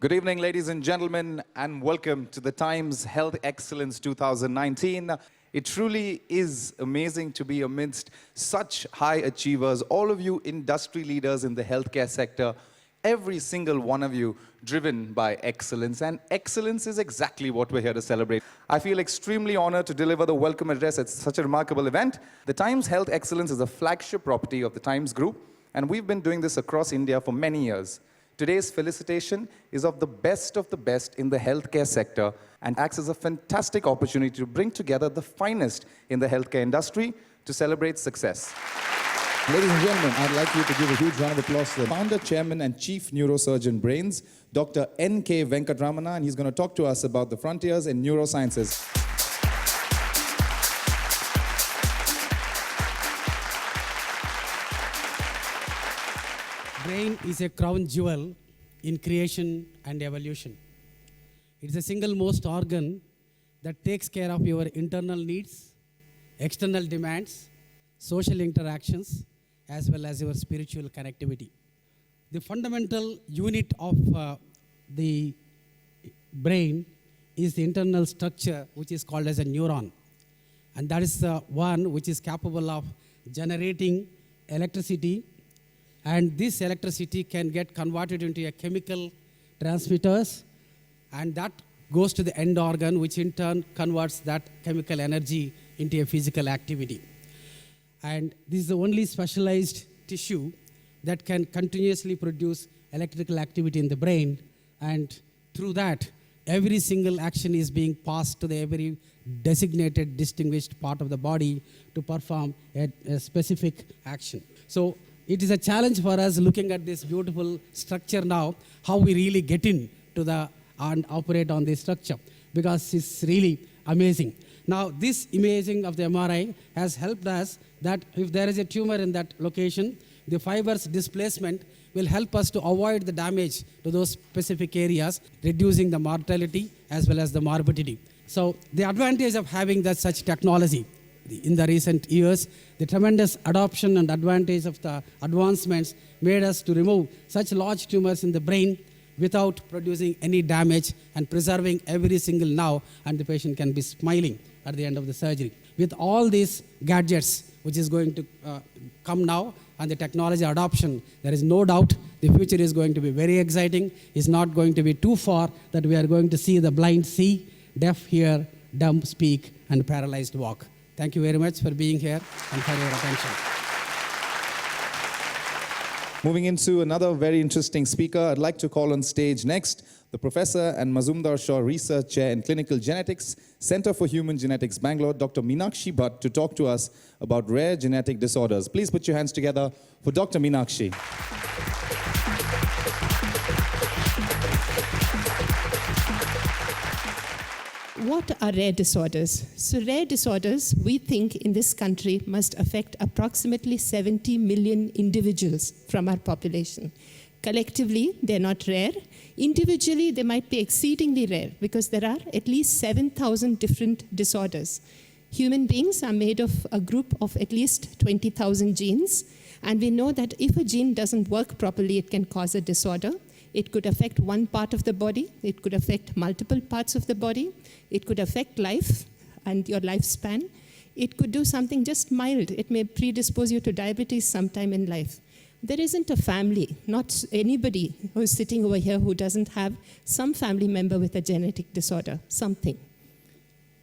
Good evening, ladies and gentlemen, and welcome to the Times Health Excellence 2019. It truly is amazing to be amidst such high achievers, all of you industry leaders in the healthcare sector, every single one of you driven by excellence, and excellence is exactly what we're here to celebrate. I feel extremely honored to deliver the welcome address at such a remarkable event. The Times Health Excellence is a flagship property of the Times Group, and we've been doing this across India for many years. Today's felicitation is of the best in the healthcare sector and acts as a fantastic opportunity to bring together the finest in the healthcare industry to celebrate success. Ladies and gentlemen, I'd like you to give a huge round of applause to the founder, chairman, and chief neurosurgeon BRAINS, Dr. K Venkataramana, and he's going to talk to us about the frontiers in neurosciences. Brain is a crown jewel in creation and evolution. It's the single most organ that takes care of your internal needs, external demands, social interactions, as well as your spiritual connectivity. The fundamental unit of the brain is the internal structure, which is called as a neuron. And that is the one which is capable of generating electricity, and this electricity can get converted into a chemical transmitters, and that goes to the end organ, which in turn converts that chemical energy into a physical activity. And this is the only specialized tissue that can continuously produce electrical activity in the brain, and through that, every single action is being passed to the every designated, distinguished part of the body to perform a specific action. So it is a challenge for us looking at this beautiful structure now, how we really get into and operate on this structure, because it's really amazing. Now, this imaging of the MRI has helped us that if there is a tumor in that location, the fibers displacement will help us to avoid the damage to those specific areas, reducing the mortality as well as the morbidity. So the advantage of having such technology in the recent years, the tremendous adoption and advantage of the advancements made us to remove such large tumors in the brain without producing any damage and preserving every single nerve, and the patient can be smiling at the end of the surgery. With all these gadgets, which is going to come now, and the technology adoption, there is no doubt the future is going to be very exciting. It's not going to be too far that we are going to see the blind see, deaf hear, dumb speak, and paralyzed walk. Thank you very much for being here and for your attention. Moving into another very interesting speaker, I'd like to call on stage next the Professor and Mazumdar-Shaw Research Chair in Clinical Genetics, Center for Human Genetics Bangalore, Dr. Meenakshi Bhat, to talk to us about rare genetic disorders. Please put your hands together for Dr. Meenakshi. What are rare disorders? So rare disorders, we think in this country must affect approximately 70 million individuals from our population. Collectively, they're not rare. Individually, they might be exceedingly rare because there are at least 7,000 different disorders. Human beings are made of a group of at least 20,000 genes, and we know that if a gene doesn't work properly, it can cause a disorder. It could affect one part of the body. It could affect multiple parts of the body. It could affect life and your lifespan. It could do something just mild. It may predispose you to diabetes sometime in life. There isn't a family, not anybody who's sitting over here who doesn't have some family member with a genetic disorder, something.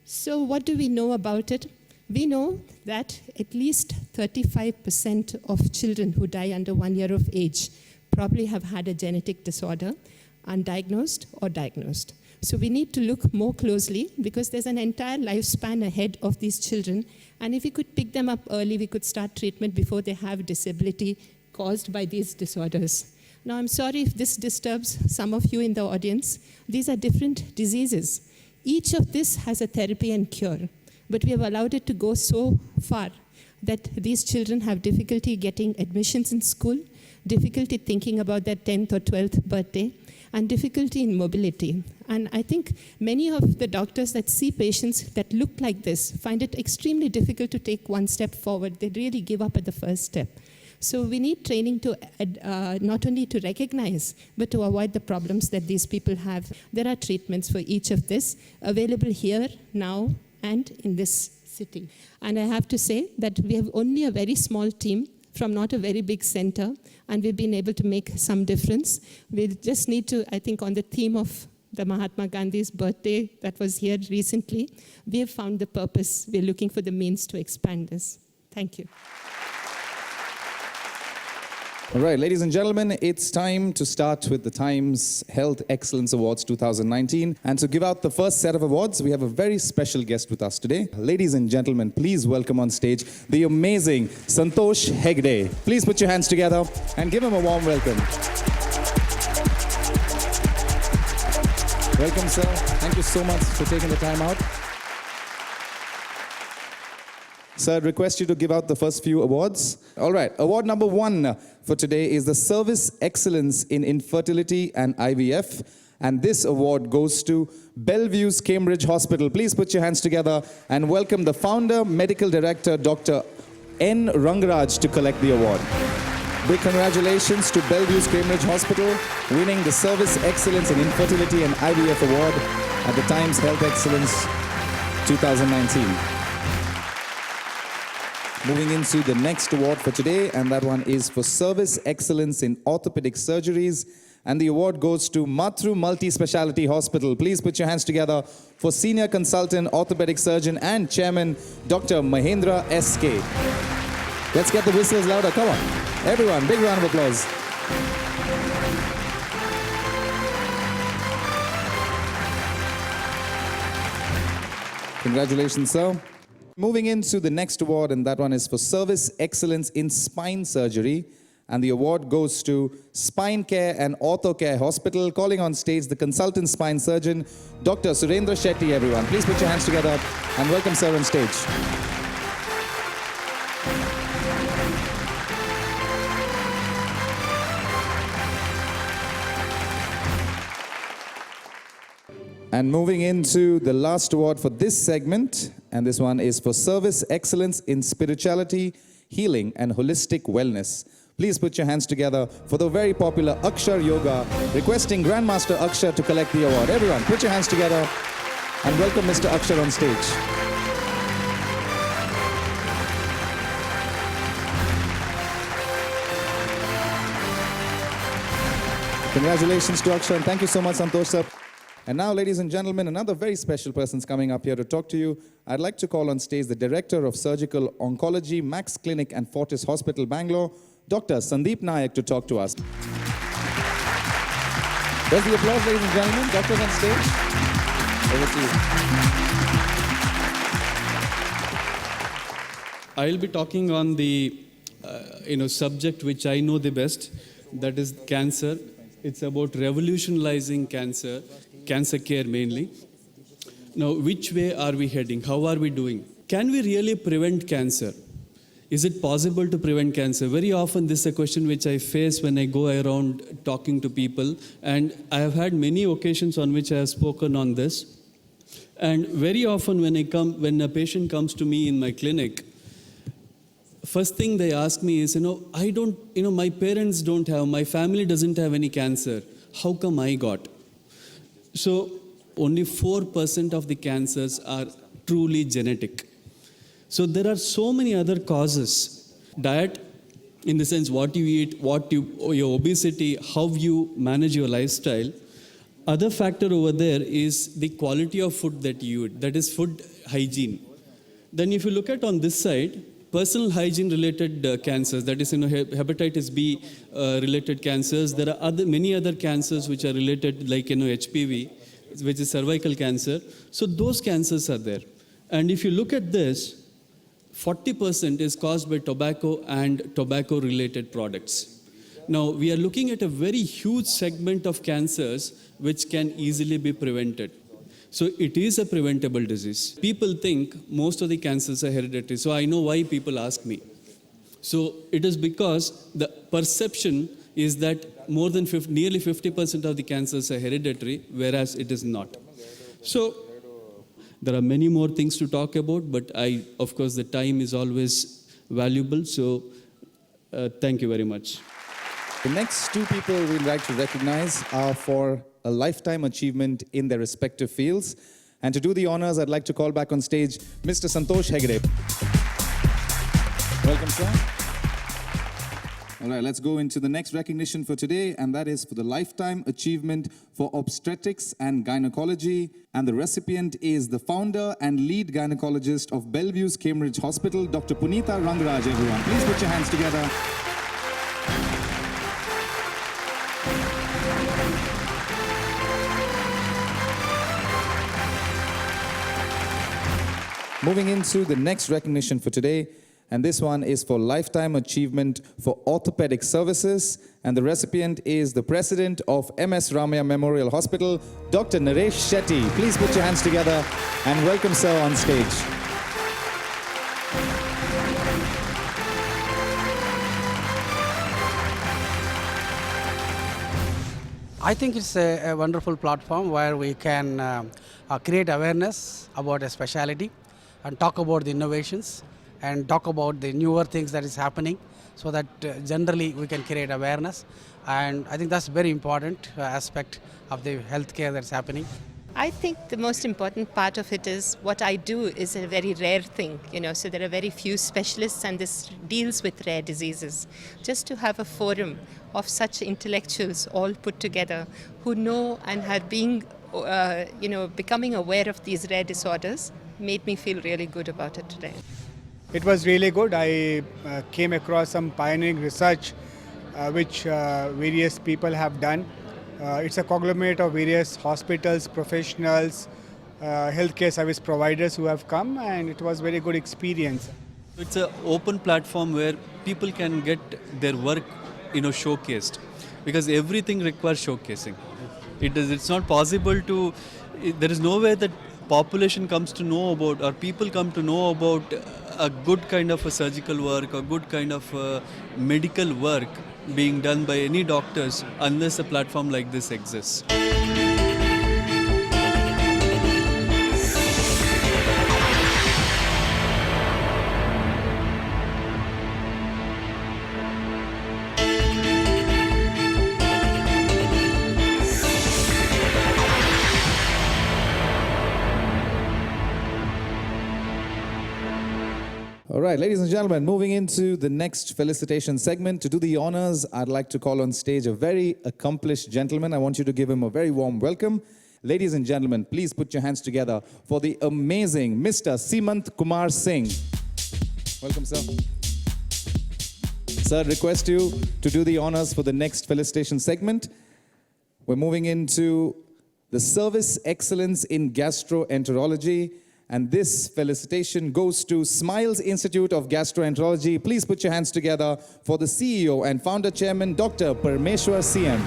So what do we know about it? We know that at least 35% of children who die under 1 year of age probably have had a genetic disorder, undiagnosed or diagnosed. So we need to look more closely because there's an entire lifespan ahead of these children. And if we could pick them up early, we could start treatment before they have disability caused by these disorders. Now, I'm sorry if this disturbs some of you in the audience. These are different diseases. Each of this has a therapy and cure, but we have allowed it to go so far that these children have difficulty getting admissions in school, difficulty thinking about their 10th or 12th birthday, and difficulty in mobility. And I think many of the doctors that see patients that look like this find it extremely difficult to take one step forward. They really give up at the first step. So we need training to not only to recognize, but to avoid the problems that these people have. There are treatments for each of this available here, now, and in this city. And I have to say that we have only a very small team from not a very big center, and we've been able to make some difference. We just need to, I think, on the theme of the Mahatma Gandhi's birthday that was here recently, we have found the purpose. We're looking for the means to expand this. Thank you. All right, ladies and gentlemen, it's time to start with the Times Health Excellence Awards 2019. And to give out the first set of awards, we have a very special guest with us today. Ladies and gentlemen, please welcome on stage the amazing Santosh Hegde. Please put your hands together and give him a warm welcome. Welcome, sir. Thank you so much for taking the time out. Sir, I'd request you to give out the first few awards. All right, award number 1 for today is the Service Excellence in Infertility and IVF. And this award goes to Bellevue's Cambridge Hospital. Please put your hands together and welcome the founder, medical director, Dr. N. Rangaraj, to collect the award. Big congratulations to Bellevue's Cambridge Hospital, winning the Service Excellence in Infertility and IVF Award at the Times Health Excellence 2019. Moving into the next award for today, and that one is for Service Excellence in Orthopedic Surgeries. And the award goes to Matru Multi-Speciality Hospital. Please put your hands together for Senior Consultant Orthopedic Surgeon and Chairman Dr. Mahendra S.K. Let's get the whistles louder. Come on. Everyone, big round of applause. Congratulations, sir. Moving into the next award, and that one is for Service Excellence in Spine Surgery. And the award goes to Spine Care and Ortho Care Hospital. Calling on stage the consultant spine surgeon, Dr. Surendra Shetty, everyone. Please put your hands together and welcome sir on stage. And moving into the last award for this segment, and this one is for Service Excellence in Spirituality, Healing and Holistic Wellness. Please put your hands together for the very popular Akshar Yoga, requesting Grandmaster Akshar to collect the award. Everyone, put your hands together and welcome Mr. Akshar on stage. Congratulations to Akshar, and thank you so much, Santosh sir. And now, ladies and gentlemen, another very special person's coming up here to talk to you. I'd like to call on stage the Director of Surgical Oncology, Max Clinic and Fortis Hospital, Bangalore, Dr. Sandeep Nayak, to talk to us. There's the applause, ladies and gentlemen. Doctors on stage. Over to you. I'll be talking on the subject which I know the best, that is cancer. It's about revolutionizing cancer care mainly. Now, which way are we heading? How are we doing? Can we really prevent cancer? Is it possible to prevent cancer? Very often this is a question which I face when I go around talking to people, and I have had many occasions on which I have spoken on this. And very often when a patient comes to me in my clinic, first thing they ask me is, my parents don't have, my family doesn't have any cancer. How come I got? So only 4% of the cancers are truly genetic. So there are so many other causes. Diet, in the sense what you eat, your obesity, how you manage your lifestyle. Other factor over there is the quality of food that you eat, that is food hygiene. Then if you look at on this side, personal hygiene related cancers, that is hepatitis B related cancers. There are many other cancers which are related, like HPV, which is cervical cancer. So those cancers are there. And if you look at this, 40% is caused by tobacco and tobacco related products. Now we are looking at a very huge segment of cancers which can easily be prevented. So it is a preventable disease. People think most of the cancers are hereditary. So I know why people ask me. So it is because the perception is that nearly 50% of the cancers are hereditary, whereas it is not. So there are many more things to talk about, but of course, the time is always valuable. So Thank you very much. The next two people we'd like to recognize are for a lifetime achievement in their respective fields. And to do the honors, I'd like to call back on stage Mr. Santosh Hegde. Welcome, sir. All right, let's go into the next recognition for today, and that is for the Lifetime Achievement for Obstetrics and Gynecology. And the recipient is the founder and lead gynecologist of Bellevue's Cambridge Hospital, Dr. Punita Rangaraj, everyone. Please put your hands together. Moving into the next recognition for today, and this one is for Lifetime Achievement for Orthopedic Services, and the recipient is the president of MS Ramaya Memorial Hospital, Dr. Naresh Shetty. Please put your hands together and welcome sir on stage. I think it's a wonderful platform where we can create awareness about a specialty and talk about the innovations and talk about the newer things that is happening, so that generally we can create awareness. And I think that's very important aspect of the healthcare that's happening. I think the most important part of it is what I do is a very rare thing, so there are very few specialists and this deals with rare diseases. Just to have a forum of such intellectuals all put together who know and are being, becoming aware of these rare disorders made me feel really good about it today. It was really good. I came across some pioneering research which various people have done. It's a conglomerate of various hospitals, professionals, healthcare service providers who have come, and it was a very good experience. It's an open platform where people can get their work, showcased, because everything requires showcasing. It's not possible to. There is no way that population comes to know about, or people come to know about a good kind of a surgical work or good kind of medical work being done by any doctors unless a platform like this exists. All right, ladies and gentlemen, moving into the next felicitation segment. To do the honors, I'd like to call on stage a very accomplished gentleman. I want you to give him a very warm welcome. Ladies and gentlemen, please put your hands together for the amazing Mr. Simant Kumar Singh. Welcome, sir. Sir, request you to do the honors for the next felicitation segment. We're moving into the Service Excellence in Gastroenterology. And this felicitation goes to Smiles Institute of Gastroenterology. Please put your hands together for the CEO and founder chairman, Dr. Parmeshwar CM.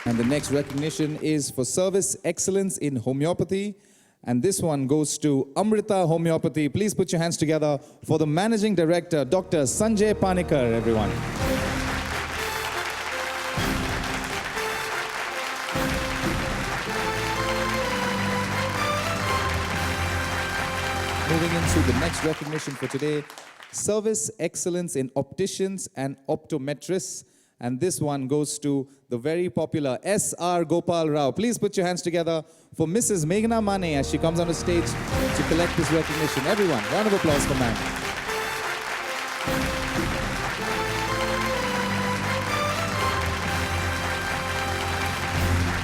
And the next recognition is for Service Excellence in Homeopathy. And this one goes to Amrita Homeopathy. Please put your hands together for the Managing Director, Dr. Sanjay Panikar, everyone. Moving into the next recognition for today, Service Excellence in Opticians and Optometrists. And this one goes to the very popular S.R. Gopal Rao. Please put your hands together for Mrs. Meghna Mane as she comes on the stage to collect this recognition. Everyone, round of applause for ma'am.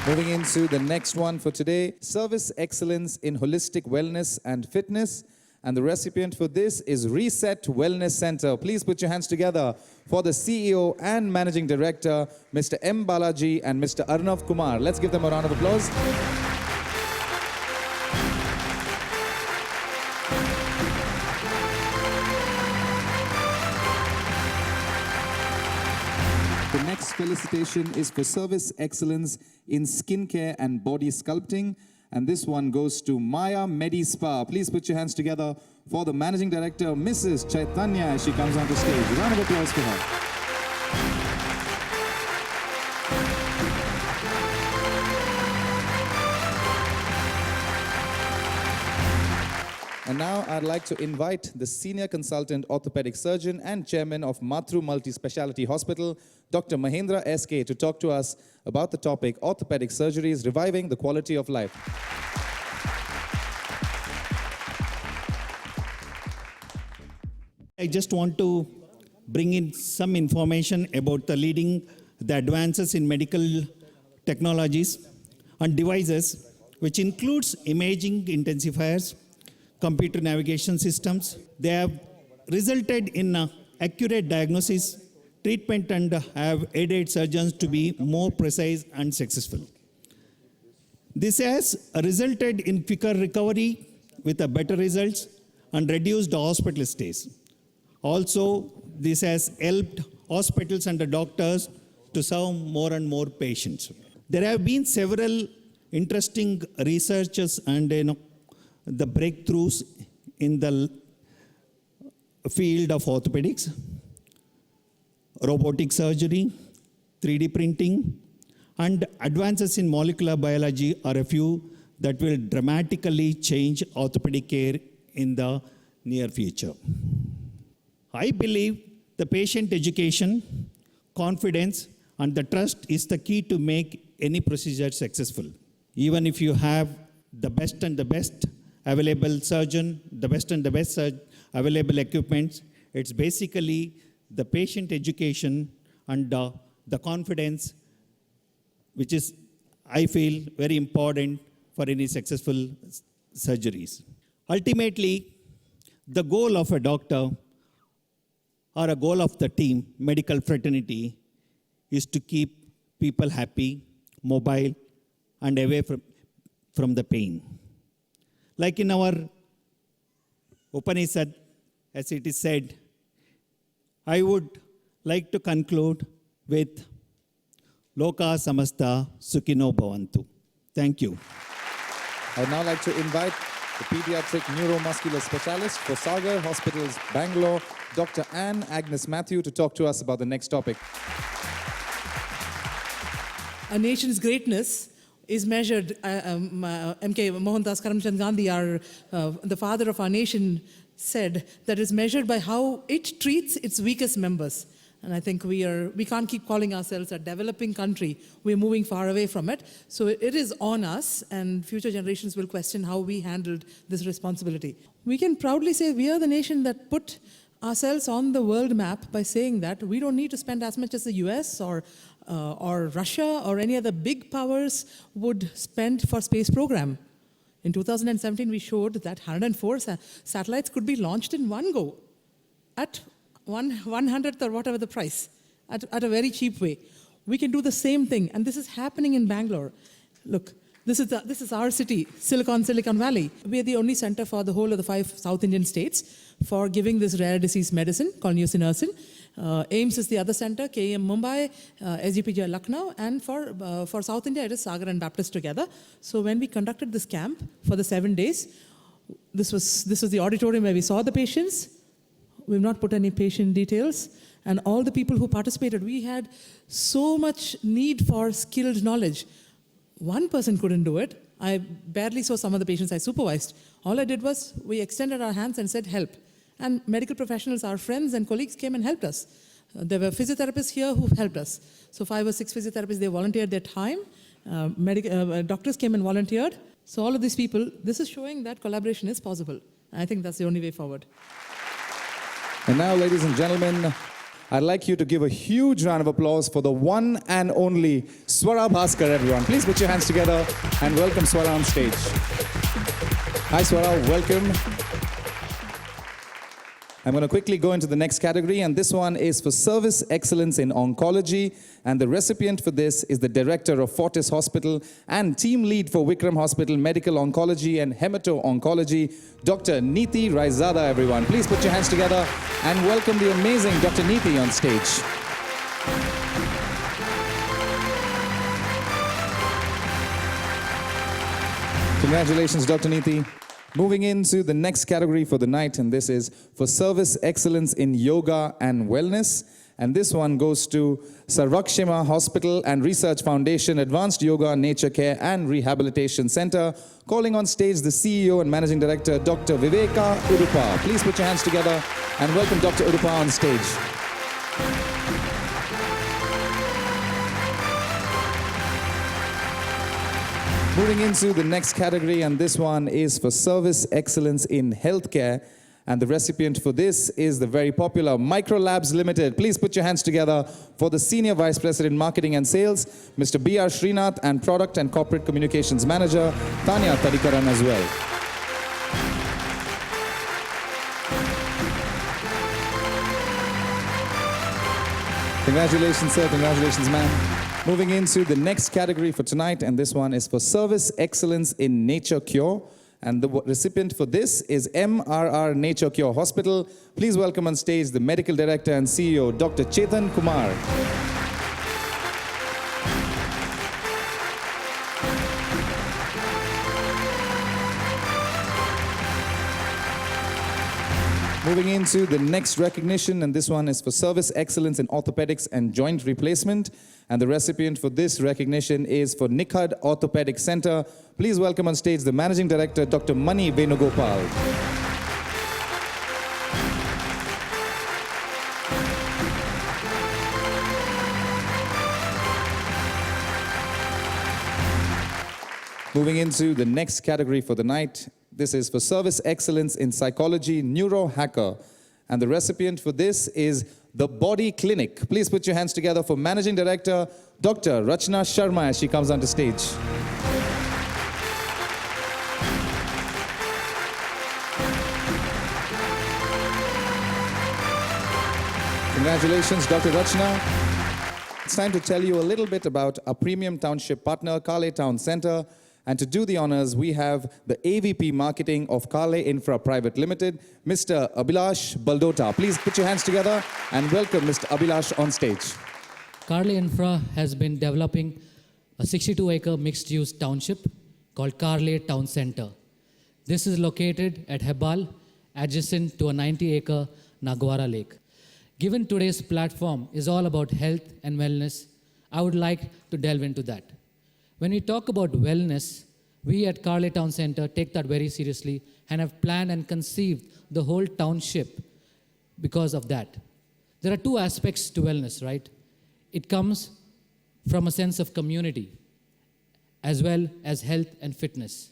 Moving into the next one for today, Service Excellence in Holistic Wellness and Fitness. And the recipient for this is Reset Wellness Center. Please put your hands together for the CEO and Managing Director, Mr. M. Balaji and Mr. Arnav Kumar. Let's give them a round of applause. The next felicitation is for Service Excellence in Skincare and Body Sculpting. And this one goes to Maya Medi Spa. Please put your hands together for the Managing Director, Mrs. Chaitanya, as she comes onto stage. A round of applause for her. And now I'd like to invite the Senior Consultant Orthopedic Surgeon and Chairman of Matru Multi-Speciality Hospital, Dr. Mahendra SK, to talk to us about the topic Orthopedic Surgeries Reviving the Quality of Life. I just want to bring in some information about the advances in medical technologies and devices, which includes imaging intensifiers, computer navigation systems. They have resulted in accurate diagnosis, treatment, and have aided surgeons to be more precise and successful. This has resulted in quicker recovery with better results and reduced hospital stays. Also, this has helped hospitals and the doctors to serve more and more patients. There have been several interesting researches and the breakthroughs in the field of orthopedics, robotic surgery, 3D printing, and advances in molecular biology are a few that will dramatically change orthopedic care in the near future. I believe the patient education, confidence, and the trust is the key to make any procedure successful. Even if you have the best and the best available surgeon, the best and the best available equipment, it's basically the patient education and the confidence, which is, I feel, very important for any successful surgeries. Ultimately, the goal of a doctor or a goal of the team, medical fraternity, is to keep people happy, mobile, and away from the pain. Like in our Upanishad, as it is said, I would like to conclude with Loka Samasta Sukhino Bhavantu. Thank you. I would now like to invite the pediatric neuromuscular specialist for Sagar Hospitals, Bangalore, Dr. Anne Agnes Matthew, to talk to us about the next topic. A nation's greatness is measured, M.K. Mohandas Karamchand Gandhi, the father of our nation, said that is measured by how it treats its weakest members. And I think we can't keep calling ourselves a developing country. We're moving far away from it. So it is on us, and future generations will question how we handled this responsibility. We can proudly say we are the nation that put ourselves on the world map by saying that we don't need to spend as much as the US or Russia or any other big powers would spend for space program. In 2017, we showed that 104 satellites could be launched in one go at 1/100th or whatever the price, at a very cheap way. We can do the same thing, and this is happening in Bangalore. Look, this is our city, Silicon Valley. We are the only center for the whole of the 5 South Indian states for giving this rare disease medicine called nusinersen. AIMS is the other center, KEM Mumbai, SGPGI Lucknow, and for South India, it is Sagar and Baptist together. So when we conducted this camp for the 7 days, this was the auditorium where we saw the patients. We've not put any patient details. And all the people who participated, we had so much need for skilled knowledge. One person couldn't do it. I barely saw some of the patients I supervised. All I did was we extended our hands and said, help. And medical professionals, our friends and colleagues, came and helped us. There were physiotherapists here who helped us. So 5 or 6 physiotherapists, they volunteered their time. Doctors came and volunteered. So all of these people, this is showing that collaboration is possible. I think that's the only way forward. And now, ladies and gentlemen, I'd like you to give a huge round of applause for the one and only Swara Bhaskar, everyone. Please put your hands together and welcome Swara on stage. Hi, Swara, welcome. I'm going to quickly go into the next category, and this one is for Service Excellence in Oncology, and the recipient for this is the Director of Fortis Hospital and Team Lead for Vikram Hospital Medical Oncology and Hemato-Oncology, Dr. Neeti Raizada, everyone. Please put your hands together and welcome the amazing Dr. Neeti on stage. Congratulations, Dr. Neeti. Moving into the next category for the night, and this is for Service Excellence in Yoga and Wellness. And this one goes to Sarvakshema Hospital and Research Foundation, Advanced Yoga, Nature Care and Rehabilitation Center. Calling on stage the CEO and Managing Director, Dr. Viveka Udupa. Please put your hands together and welcome Dr. Udupa on stage. Moving into the next category, and this one is for service excellence in healthcare. And the recipient for this is the very popular Microlabs Limited. Please put your hands together for the Senior Vice President Marketing and Sales, Mr. B.R. Srinath, and Product and Corporate Communications Manager, Tanya Tadikaran as well. Congratulations, sir. Congratulations, ma'am. Moving into the next category for tonight, and this one is for service excellence in nature cure. And the recipient for this is MRR Nature Cure Hospital. Please welcome on stage the Medical Director and CEO, Dr. Chetan Kumar. Moving into the next recognition, and this one is for service excellence in orthopedics and joint replacement. And the recipient for this recognition is for Nikhad Orthopedic Center. Please welcome on stage the Managing Director, Dr. Mani Venugopal. Moving into the next category for the night, this is for service excellence in psychology, neurohacker. And the recipient for this is the Body Clinic. Please put your hands together for Managing Director, Dr. Rachna Sharma, as she comes onto stage. Congratulations, Dr. Rachna. It's time to tell you a little bit about our premium township partner, Kale Town Center. And to do the honors, we have the AVP Marketing of Kale Infra Private Limited, Mr. Abhilash Baldota. Please put your hands together and welcome Mr. Abhilash on stage. Kale Infra has been developing a 62-acre mixed-use township called Kale Town Center. This is located at Hebbal, adjacent to a 90-acre Nagwara Lake. Given today's platform is all about health and wellness, I would like to delve into that. When we talk about wellness, we at Kale Town Center take that very seriously and have planned and conceived the whole township because of that. There are two aspects to wellness, right? It comes from a sense of community as well as health and fitness.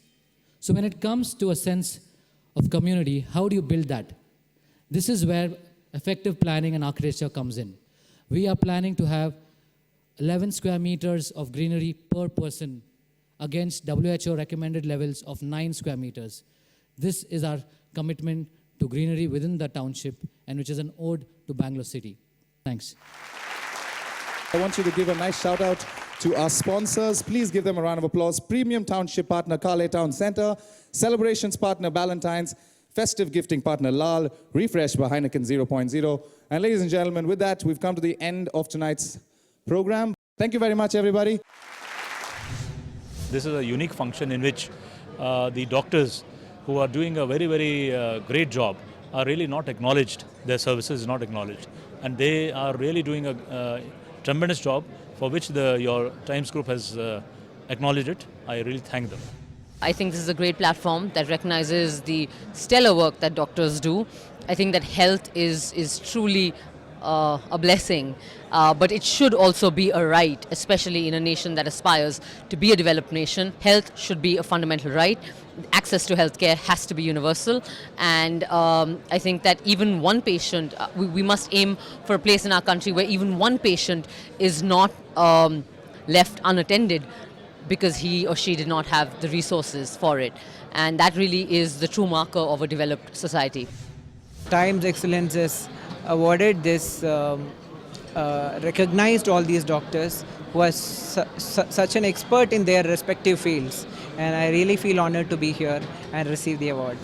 So when it comes to a sense of community, how do you build that? This is where effective planning and architecture comes in. We are planning to have 11 square meters of greenery per person against WHO recommended levels of 9 square meters. This is our commitment to greenery within the township, and which is an ode to Bangalore City. Thanks. I want you to give a nice shout out to our sponsors. Please give them a round of applause. Premium Township Partner, Kale Town Center. Celebrations Partner, Ballantynes. Festive Gifting Partner, Lal. Refresh by Heineken 0.0. And ladies and gentlemen, with that, we've come to the end of tonight's program. Thank you very much, everybody. This is a unique function in which the doctors who are doing a very great job are really not acknowledged. Their services is not acknowledged. And they are really doing a tremendous job for which your Times Group has acknowledged it. I really thank them. I think this is a great platform that recognizes the stellar work that doctors do. I think that health is truly a blessing, but it should also be a right, especially in a nation that aspires to be a developed nation. Health should be a fundamental right. Access to healthcare has to be universal, and I think that even one patient, we must aim for a place in our country where even one patient is not left unattended because he or she did not have the resources for it. And that really is the true marker of a developed society. Times Excellence has awarded this, recognized all these doctors who are such an expert in their respective fields. And I really feel honored to be here and receive the award.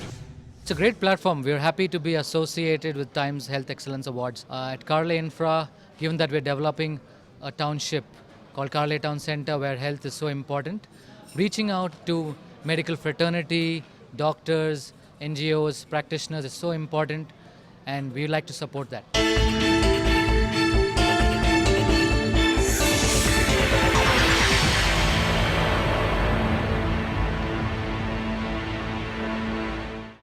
It's a great platform. We're happy to be associated with Times Health Excellence Awards. At Kale Infra, given that we're developing a township called Kale Town Center where health is so important, reaching out to medical fraternity, doctors, NGOs, practitioners is so important, and we would like to support that.